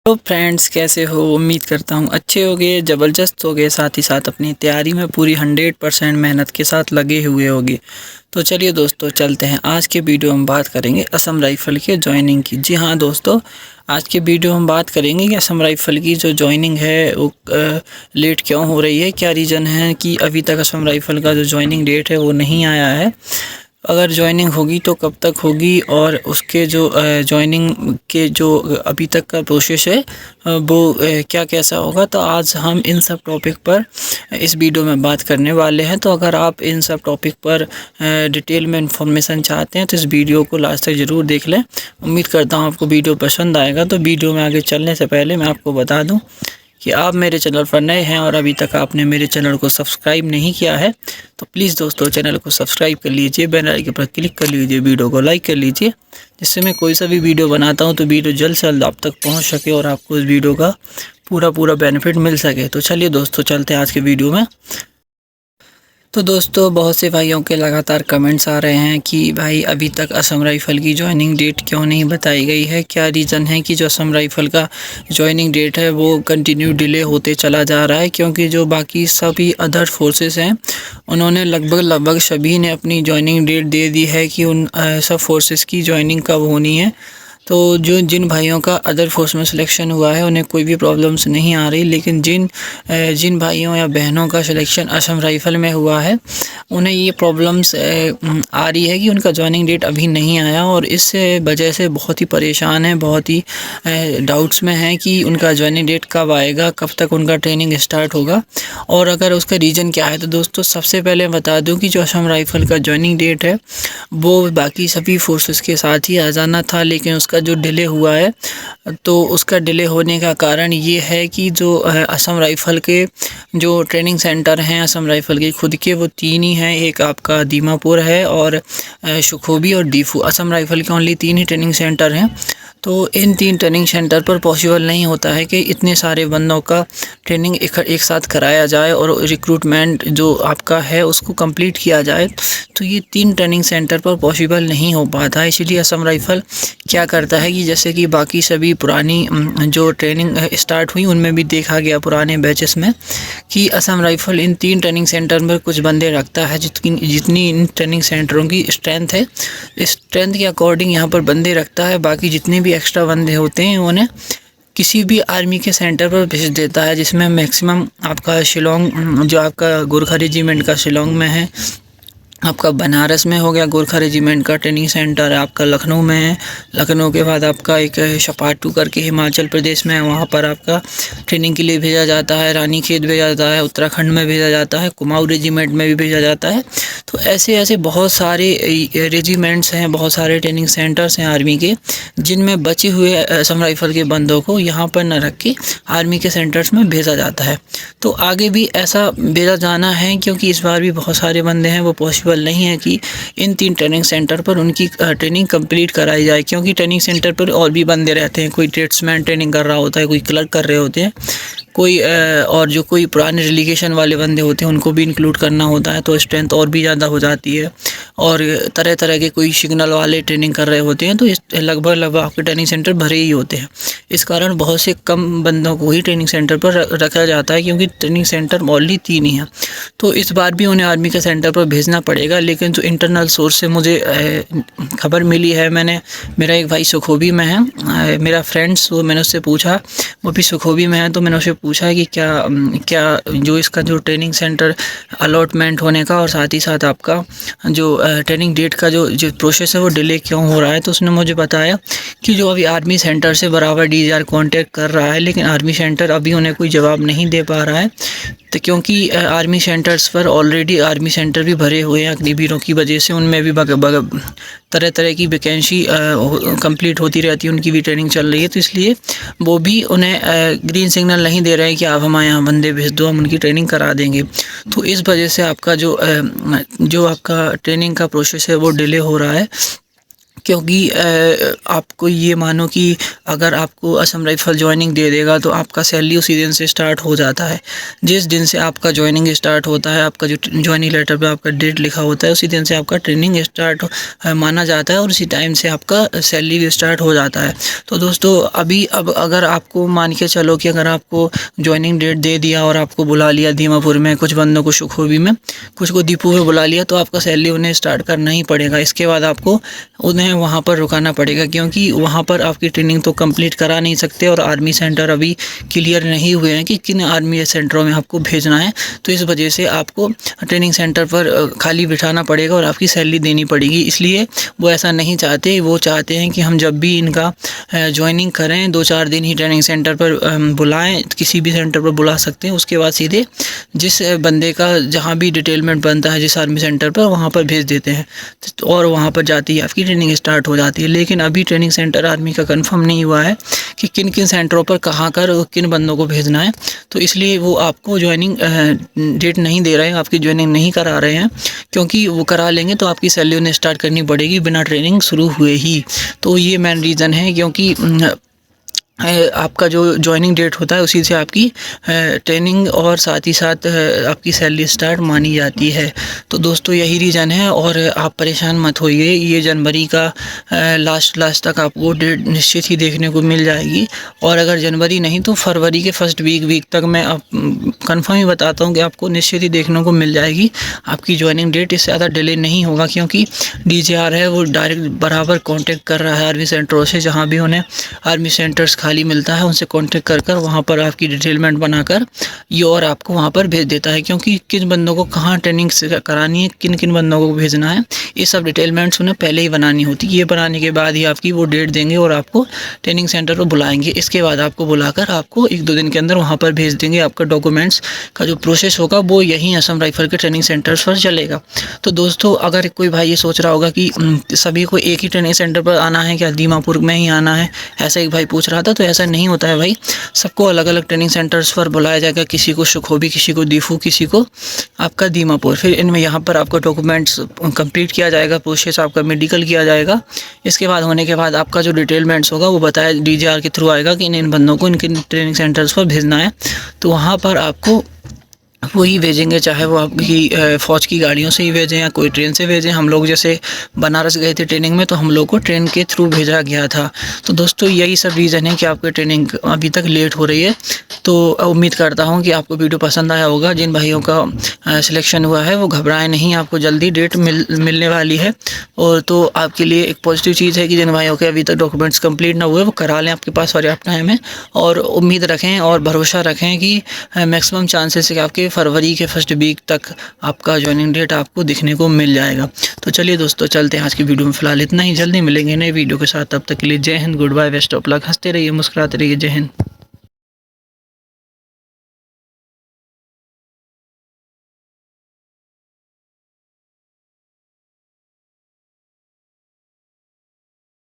तो फ्रेंड्स, कैसे हो? उम्मीद करता हूँ अच्छे होगे, ज़बरदस्त होगे, साथ ही साथ अपनी तैयारी में पूरी 100% मेहनत के साथ लगे हुए होगे। तो चलिए दोस्तों, चलते हैं। आज के वीडियो में बात करेंगे असम राइफ़ल के जॉइनिंग की। जी हाँ दोस्तों, आज के वीडियो में बात करेंगे कि असम राइफ़ल की जो जॉइनिंग है वो लेट क्यों हो रही है, क्या रीज़न है कि अभी तक असम राइफ़ल का जो जॉइनिंग डेट है वो नहीं आया है। अगर जॉइनिंग होगी तो कब तक होगी, और उसके जो जॉइनिंग के जो अभी तक का प्रोसेस है वो क्या कैसा होगा। तो आज हम इन सब टॉपिक पर इस वीडियो में बात करने वाले हैं। तो अगर आप इन सब टॉपिक पर डिटेल में इंफॉर्मेशन चाहते हैं तो इस वीडियो को लास्ट तक ज़रूर देख लें। उम्मीद करता हूँ आपको वीडियो पसंद आएगा। तो वीडियो में आगे चलने से पहले मैं आपको बता दूँ कि आप मेरे चैनल पर नए हैं और अभी तक आपने मेरे चैनल को सब्सक्राइब नहीं किया है तो प्लीज़ दोस्तों चैनल को सब्सक्राइब कर लीजिए, बेल आइकन पर क्लिक कर लीजिए, वीडियो को लाइक कर लीजिए, जिससे मैं कोई सा भी वीडियो बनाता हूं तो वीडियो जल्द से जल्द आप तक पहुंच सके और आपको इस वीडियो का पूरा बेनिफिट मिल सके। तो चलिए दोस्तों, चलते हैं आज के वीडियो में। तो दोस्तों, बहुत से भाइयों के लगातार कमेंट्स आ रहे हैं कि भाई अभी तक असम राइफ़ल की जॉइनिंग डेट क्यों नहीं बताई गई है, क्या रीज़न है कि जो असम राइफ़ल का जॉइनिंग डेट है वो कंटिन्यू डिले होते चला जा रहा है। क्योंकि जो बाकी सभी अदर फोर्सेस हैं उन्होंने लगभग सभी ने अपनी जॉइनिंग डेट दे दी है कि उन सब फोर्सेस की जॉइनिंग कब होनी है। तो जो जिन भाइयों का अदर फोर्स में सिलेक्शन हुआ है उन्हें कोई भी प्रॉब्लम्स नहीं आ रही, लेकिन जिन भाइयों या बहनों का सिलेक्शन असम राइफ़ल में हुआ है उन्हें ये प्रॉब्लम्स आ रही है कि उनका जॉइनिंग डेट अभी नहीं आया, और इस वजह से बहुत ही परेशान हैं, बहुत ही डाउट्स में हैं कि उनका जॉइनिंग डेट कब आएगा, कब तक उनका ट्रेनिंग स्टार्ट होगा और अगर उसका रीज़न क्या है। तो दोस्तों, सबसे पहले बता दूं कि जो असम राइफ़ल का जॉइनिंग डेट है वो बाकी सभी फोर्सेस के साथ ही आ जाना था, लेकिन उसका जो डिले हुआ है तो उसका डिले होने का कारण ये है कि जो असम राइफ़ल के जो ट्रेनिंग सेंटर हैं असम राइफ़ल के खुद के, वो 3 ही हैं। एक आपका दीमापुर है और सुखोबी और डीफू। असम राइफ़ल के ओनली 3 ही ट्रेनिंग सेंटर हैं। तो इन 3 ट्रेनिंग सेंटर पर पॉसिबल नहीं होता है कि इतने सारे बंदों का ट्रेनिंग एक साथ कराया जाए और रिक्रूटमेंट जो आपका है उसको कंप्लीट किया जाए। तो ये 3 ट्रेनिंग सेंटर पर पॉसिबल नहीं हो पाता है। इसीलिए असम राइफ़ल क्या करता है कि जैसे कि बाकी सभी पुरानी जो ट्रेनिंग स्टार्ट हुई उनमें भी देखा गया पुराने बैचेस में कि असम राइफ़ल इन 3 ट्रेनिंग सेंटर में कुछ बंदे रखता है। जितनी इन ट्रेनिंग सेंटरों की स्ट्रेंथ है, इस स्ट्रेंथ के अकॉर्डिंग यहाँ पर बंदे रखता है। बाकी जितने भी एक्स्ट्रा बंदे होते हैं उन्हें किसी भी आर्मी के सेंटर पर भेज देता है, जिसमें मैक्सिमम आपका शिलोंग, जो आपका गोरखा रेजिमेंट का शिलोंग में है, आपका बनारस में हो गया गोरखा रेजिमेंट का ट्रेनिंग सेंटर, आपका लखनऊ में है, लखनऊ के बाद आपका एक शपाटू करके हिमाचल प्रदेश में है, वहाँ पर आपका ट्रेनिंग के लिए भेजा जाता है। रानीखेत भेजा जाता है, उत्तराखंड में भेजा जाता है, कुमाऊं रेजिमेंट में भी भेजा जाता है। तो ऐसे बहुत सारे रेजिमेंट्स हैं, बहुत सारे ट्रेनिंग सेंटर्स हैं आर्मी के, जिनमें बचे हुए असम राइफ़ल के बंदों को यहाँ पर न रख के आर्मी के सेंटर्स में भेजा जाता है। तो आगे भी ऐसा भेजा जाना है, क्योंकि इस बार भी बहुत सारे बंदे हैं वो पॉसिबल नहीं है कि इन 3 ट्रेनिंग सेंटर पर उनकी ट्रेनिंग कंप्लीट कराई जाए। क्योंकि ट्रेनिंग सेंटर पर और भी बंदे रहते हैं, कोई ट्रेड्समैन ट्रेनिंग कर रहा होता है, कोई क्लर्क कर रहे होते हैं, कोई और जो कोई पुराने रिलीगेशन वाले बंदे होते हैं उनको भी इंक्लूड करना होता है, तो स्ट्रेंथ और भी ज़्यादा हो जाती है। और तरह तरह के कोई सिग्नल वाले ट्रेनिंग कर रहे होते हैं, तो लगभग आपके ट्रेनिंग सेंटर भरे ही होते हैं। इस कारण बहुत से कम बंदों को ही ट्रेनिंग सेंटर पर रखा जाता है, क्योंकि ट्रेनिंग सेंटर ओनली 3 ही हैं। तो इस बार भी उन्हें आर्मी के सेंटर पर भेजना पड़ेगा। लेकिन जो इंटरनल सोर्स से मुझे खबर मिली है, मेरा एक भाई सुखोबी में है, मेरा फ्रेंड्स, वो मैंने उससे पूछा, वो भी सुखोबी में है, तो मैंने उससे पूछा है कि क्या जो इसका जो ट्रेनिंग सेंटर अलॉटमेंट होने का और साथ ही साथ आपका जो ट्रेनिंग डेट का जो प्रोसेस है वो डिले क्यों हो रहा है। तो उसने मुझे बताया कि जो अभी आर्मी सेंटर से बराबर DGR कांटेक्ट कर रहा है, लेकिन आर्मी सेंटर अभी उन्हें कोई जवाब नहीं दे पा रहा है। तो क्योंकि आर्मी सेंटर्स पर ऑलरेडी आर्मी सेंटर भी भरे हुए हैं अग्निवीरों की वजह से, उनमें भी तरह तरह की वैकेंसी कंप्लीट होती रहती है, उनकी भी ट्रेनिंग चल रही है। तो इसलिए वो भी उन्हें ग्रीन सिग्नल नहीं दे रहे हैं कि आप हमारे यहाँ बंदे भेज दो, हम उनकी ट्रेनिंग करा देंगे। तो इस वजह से आपका जो आपका ट्रेनिंग का प्रोसेस है वो डिले हो रहा है। क्योंकि आपको ये मानो कि अगर आपको असम राइफल ज्वाइनिंग दे देगा तो आपका सैलरी उसी दिन से स्टार्ट हो जाता है। जिस दिन से आपका ज्वाइनिंग स्टार्ट होता है, आपका जो ज्वाइनिंग लेटर पे आपका डेट लिखा होता है, उसी दिन से आपका ट्रेनिंग स्टार्ट माना जाता है और उसी टाइम से आपका सैलरी भी स्टार्ट हो जाता है। तो दोस्तों अब अगर आपको मान के चलो कि अगर आपको ज्वाइनिंग डेट दे दिया और आपको बुला लिया दीमापुर में, कुछ बंदों को सुखोबी में, कुछ को दीपू में बुला लिया, तो आपका सैलरी उन्हें स्टार्ट करना ही पड़ेगा। इसके बाद आपको उन्हें वहाँ पर रुकाना पड़ेगा, क्योंकि वहाँ पर आपकी ट्रेनिंग तो कंप्लीट करा नहीं सकते और आर्मी सेंटर अभी क्लियर नहीं हुए हैं कि किन आर्मी सेंटरों में आपको भेजना है। तो इस वजह से आपको ट्रेनिंग सेंटर पर खाली बिठाना पड़ेगा और आपकी सैलरी देनी पड़ेगी। इसलिए वो ऐसा नहीं चाहते, वो चाहते हैं कि हम जब भी इनका ज्वाइनिंग करें 2-4 दिन ही ट्रेनिंग सेंटर पर बुलाएं, किसी भी सेंटर पर बुला सकते हैं। उसके बाद सीधे जिस बंदे का जहाँ भी डिटेलमेंट बनता है जिस आर्मी सेंटर पर, वहाँ पर भेज देते हैं और वहाँ पर जाती है आपकी ट्रेनिंग स्टार्ट हो जाती है। लेकिन अभी ट्रेनिंग सेंटर आर्मी का कंफर्म नहीं हुआ है कि किन किन सेंटरों पर कहाँ कर किन बंदों को भेजना है, तो इसलिए वो आपको ज्वाइनिंग डेट नहीं दे रहे हैं, आपकी ज्वाइनिंग नहीं करा रहे हैं। क्योंकि वो करा लेंगे तो आपकी सैलरी उन्हें स्टार्ट करनी पड़ेगी बिना ट्रेनिंग शुरू हुए ही। तो ये मेन रीज़न है, क्योंकि आपका जो ज्वाइनिंग डेट होता है उसी से आपकी ट्रेनिंग और साथ ही साथ आपकी सैलरी स्टार्ट मानी जाती है। तो दोस्तों यही रीज़न है और आप परेशान मत होइए। ये जनवरी का लास्ट तक आपको डेट निश्चित ही देखने को मिल जाएगी, और अगर जनवरी नहीं तो फरवरी के फर्स्ट वीक तक मैं आप कंफर्म ही बताता हूँ कि आपको निश्चित ही देखने को मिल जाएगी आपकी ज्वाइनिंग डेट। इससे ज़्यादा डिले नहीं होगा, क्योंकि DJR है वो डायरेक्ट बराबर कॉन्टेक्ट कर रहा है आर्मी सेंटरों से, जहाँ भी उन्हें आर्मी सेंटर्स खाली मिलता है उनसे कांटेक्ट कर वहाँ पर आपकी डिटेलमेंट बनाकर ये और आपको वहाँ पर भेज देता है। क्योंकि किन बंदों को कहाँ ट्रेनिंग करानी है, किन किन बंदों को भेजना है, ये सब डिटेलमेंट्स उन्हें पहले ही बनानी होती है। ये बनाने के बाद ही आपकी वो डेट देंगे और आपको ट्रेनिंग सेंटर पर बुलाएंगे। इसके बाद आपको बुलाकर आपको 1-2 दिन के अंदर वहाँ पर भेज देंगे। आपका डॉक्यूमेंट्स का जो प्रोसेस होगा वो यहीं असम राइफल के ट्रेनिंग सेंटर्स पर चलेगा। तो दोस्तों अगर कोई भाई ये सोच रहा होगा कि सभी को एक ही ट्रेनिंग सेंटर पर आना है क्या, दीमापुर में ही आना है, ऐसा एक भाई पूछ रहा था, तो ऐसा नहीं होता है भाई। सबको अलग अलग ट्रेनिंग सेंटर्स पर बुलाया जाएगा, किसी को सुखोबी, किसी को दीफू, किसी को आपका दीमापुर। फिर इनमें यहाँ पर आपका डॉक्यूमेंट्स कंप्लीट किया जाएगा, प्रोसेस आपका मेडिकल किया जाएगा। इसके बाद होने के बाद आपका जो डिटेलमेंट्स होगा वो बताया DJR के थ्रू आएगा कि इन बंदों को इनके ट्रेनिंग सेंटर्स पर भेजना है। तो वहाँ पर आपको वही भेजेंगे, चाहे वो आपकी फ़ौज की गाड़ियों से ही भेजें या कोई ट्रेन से भेजें। हम लोग जैसे बनारस गए थे ट्रेनिंग में, तो हम लोग को ट्रेन के थ्रू भेजा गया था। तो दोस्तों यही सब रीज़न है कि आपकी ट्रेनिंग अभी तक लेट हो रही है। तो उम्मीद करता हूँ कि आपको वीडियो पसंद आया होगा। जिन भाइयों का सिलेक्शन हुआ है वो घबराएं नहीं, आपको जल्दी डेट मिलने वाली है। और तो आपके लिए एक पॉजिटिव चीज़ है कि जिन भाइयों के अभी तक डॉक्यूमेंट्स कंप्लीट ना हुए वो करा लें, आपके पास पर्याप्त टाइम है। और उम्मीद रखें और भरोसा रखें कि मैक्सिमम चांसेस है कि आपके फरवरी के फर्स्ट वीक तक आपका ज्वाइनिंग डेट आपको दिखने को मिल जाएगा। तो चलिए दोस्तों चलते हैं आज की वीडियो में। फिलहाल इतना ही, जल्दी मिलेंगे नए वीडियो के साथ। तब तक के लिए जय हिंद, goodbye, best of luck. हंसते रहिए, मुस्कुराते रहिए। जय हिंद।